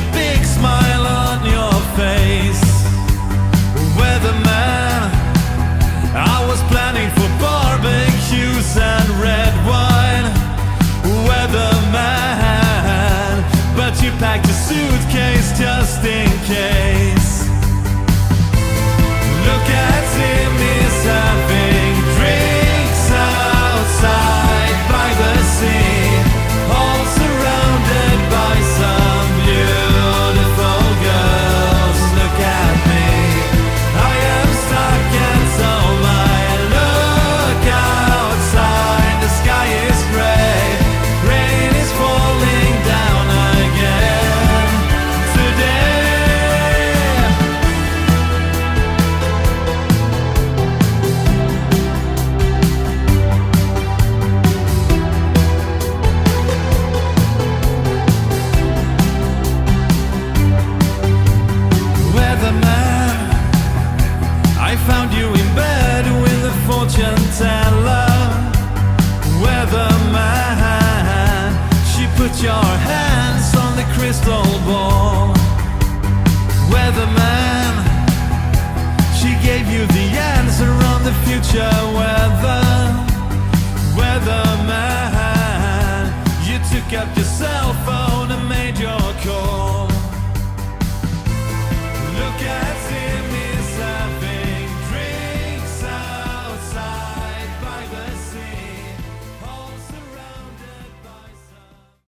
a big smile on your face. Weatherman, I was planning for barbecues and red wine. Weatherman, but you packed a suitcase just in case. Look at him, he's having drinks outside by the sea, all surrounded by some beautiful girls. Look at me, I am stuck and so I look outside, the sky is gray, rain is falling down again today. Weatherman, I found you in bed with a fortune teller. Weatherman, she put your hands on the crystal ball. Weatherman, she gave you the answer on the future weather. Weatherman, you took up your cell phone and made your call. Look at